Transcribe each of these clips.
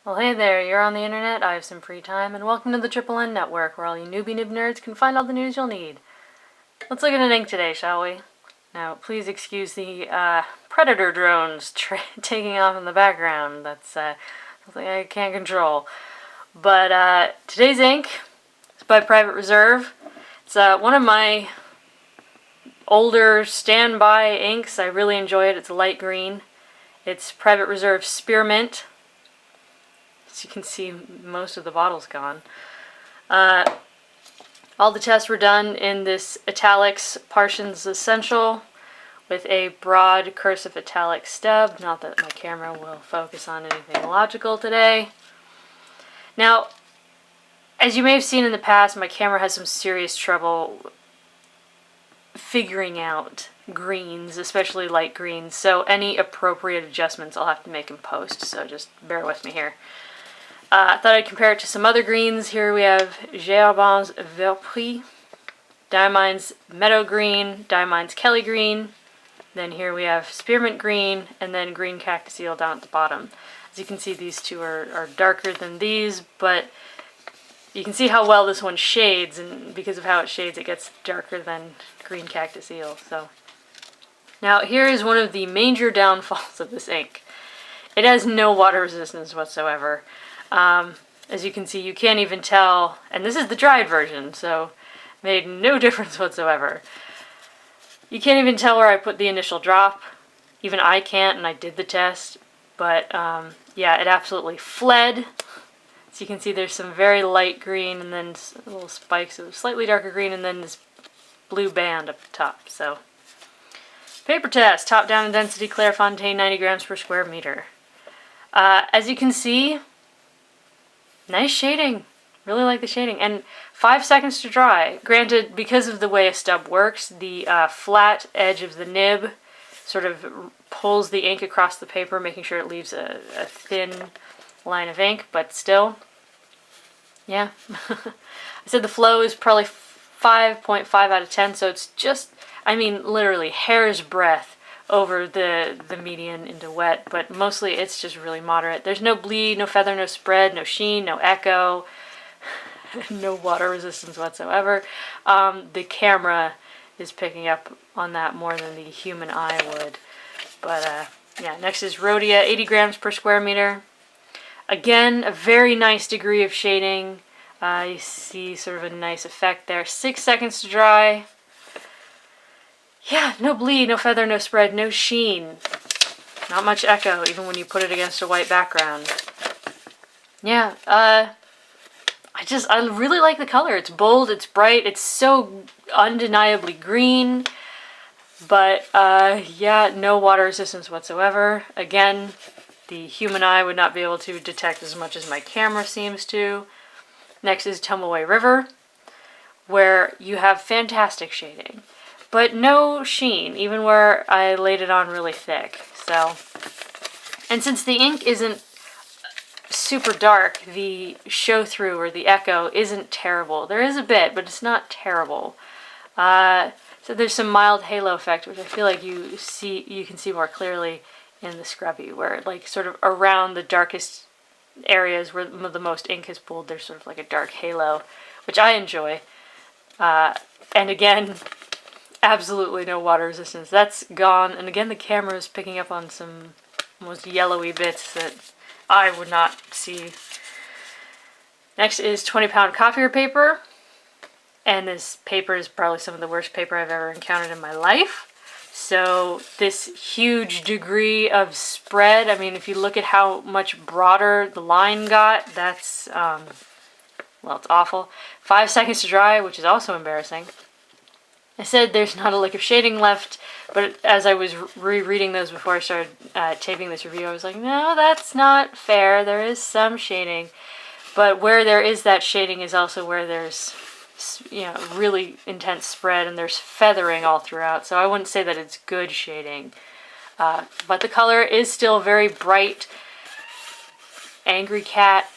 Well, hey there, you're on the internet, I have some free time, and welcome to the Triple N Network, where all you newbie nib nerds can find all the news you'll need. Let's look at an ink today, shall we? Now, please excuse the predator drones taking off in the background. That's something I can't control. But today's ink is by Private Reserve. It's one of my older standby inks. I really enjoy it. It's light green. It's Private Reserve Spearmint. As you can see, most of the bottle's gone. All the tests were done in this Italix Parson's Essential with a Broad Cursive Italic Stub. Not that my camera will focus on anything logical today. Now, as you may have seen in the past, my camera has some serious trouble figuring out greens, especially light greens, so any appropriate adjustments I'll have to make in post, so just bear with me here. I thought I'd compare it to some other greens. Here we have Géabon's Verpris, Diamine's Meadow Green, Diamine's Kelly Green. Then here we have Spearmint Green, and then Green Cactus Eel down at the bottom. As you can see, these two are darker than these, but you can see how well this one shades, and because of how it shades, it gets darker than Green Cactus Eel. So now here is one of the major downfalls of this ink. It has no water resistance whatsoever. As you can see, you can't even tell, and this is the dried version, so made no difference whatsoever. You can't even tell where I put the initial drop. Even I can't, and I did the test, but yeah, it absolutely fled. As you can see, there's some very light green, and then little spikes of slightly darker green, and then this blue band up the top. So, paper test, top down in density, Clairefontaine, 90 grams per square meter. As you can see, nice shading. Really like the shading. And 5 seconds to dry. Granted, because of the way a stub works, the flat edge of the nib sort of pulls the ink across the paper, making sure it leaves a thin line of ink, but still, yeah. I said the flow is probably 5.5 out of 10, so it's just, I mean, literally hair's breadth over the median into wet, but mostly it's just really moderate. There's no bleed, no feather, no spread, no sheen, no echo, no water resistance whatsoever. The camera is picking up on that more than the human eye would. But yeah, next is Rhodia, 80 grams per square meter. Again, a very nice degree of shading. You see sort of a nice effect there. 6 seconds to dry. Yeah, no bleed, no feather, no spread, no sheen. Not much echo, even when you put it against a white background. Yeah, I really like the color. It's bold, it's bright, it's so undeniably green. But, yeah, no water resistance whatsoever. Again, the human eye would not be able to detect as much as my camera seems to. Next is Tomoe River, where you have fantastic shading, but no sheen, even where I laid it on really thick. So, and since the ink isn't super dark, the show-through or the echo isn't terrible. There is a bit, but it's not terrible. So there's some mild halo effect, which I feel like you can see more clearly in the scrubby, where like sort of around the darkest areas where the most ink is pooled, there's sort of like a dark halo, which I enjoy. And again, absolutely no water resistance. That's gone, and again the camera is picking up on some almost yellowy bits that I would not see. Next is 20-pound copier paper, and this paper is probably some of the worst paper I've ever encountered in my life. So this huge degree of spread, I mean, if you look at how much broader the line got, that's, well, it's awful. 5 seconds to dry, which is also embarrassing. I said there's not a lick of shading left, but as I was rereading those before I started taping this review, I was like, no, that's not fair. There is some shading, but where there is that shading is also where there's, you know, really intense spread, and there's feathering all throughout, so I wouldn't say that it's good shading. But the color is still very bright. Angry cat.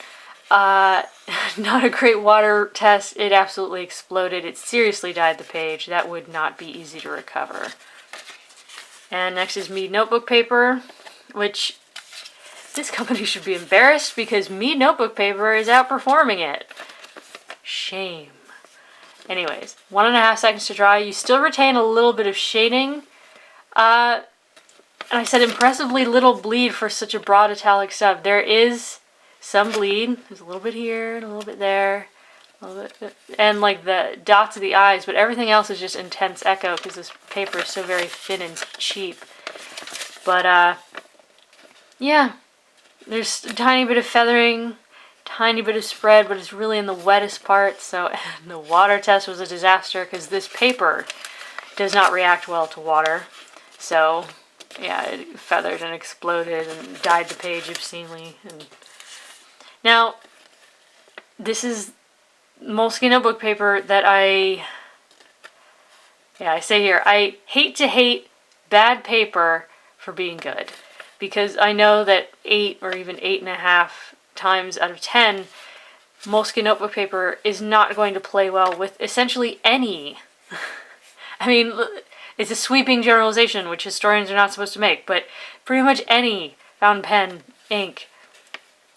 Not a great water test. It absolutely exploded. It seriously dyed the page. That would not be easy to recover. And next is Mead Notebook Paper, which This company should be embarrassed because Mead Notebook Paper is outperforming it. Shame. Anyways, 1.5 seconds to dry. You still retain a little bit of shading. And I said impressively little bleed for such a broad italic stub. There is some bleed. There's a little bit here and a little bit there. A little bit, and like the dots of the eyes, but everything else is just intense echo because this paper is so very thin and cheap. But yeah, there's a tiny bit of feathering, tiny bit of spread, but it's really in the wettest part. So the water test was a disaster because this paper does not react well to water. So yeah, it feathered and exploded and dyed the page obscenely. And now, this is Moleskine notebook paper that I say here, I hate to hate bad paper for being good. Because I know that 8 or even 8.5 times out of 10, Moleskine notebook paper is not going to play well with essentially any. I mean, it's a sweeping generalization, which historians are not supposed to make, but pretty much any fountain pen, ink.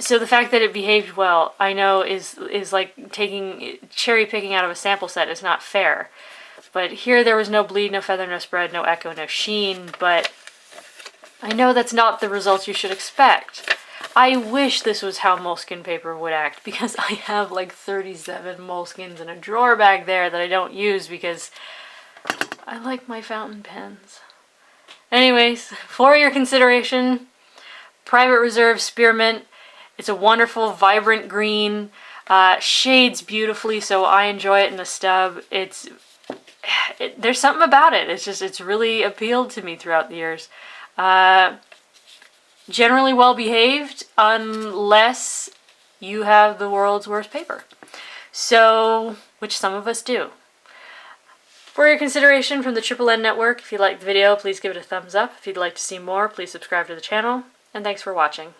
So the fact that it behaved well, I know is like cherry picking out of a sample set is not fair. But here there was no bleed, no feather, no spread, no echo, no sheen, but I know that's not the results you should expect. I wish this was how Moleskine paper would act, because I have like 37 Moleskines in a drawer bag there that I don't use because I like my fountain pens. Anyways, for your consideration, Private Reserve Spearmint. It's a wonderful, vibrant green, shades beautifully, so I enjoy it in the stub. There's something about it. It's really appealed to me throughout the years. Generally well behaved, unless you have the world's worst paper. So, which some of us do. For your consideration from the Triple N Network, if you liked the video, please give it a thumbs up. If you'd like to see more, please subscribe to the channel. And thanks for watching.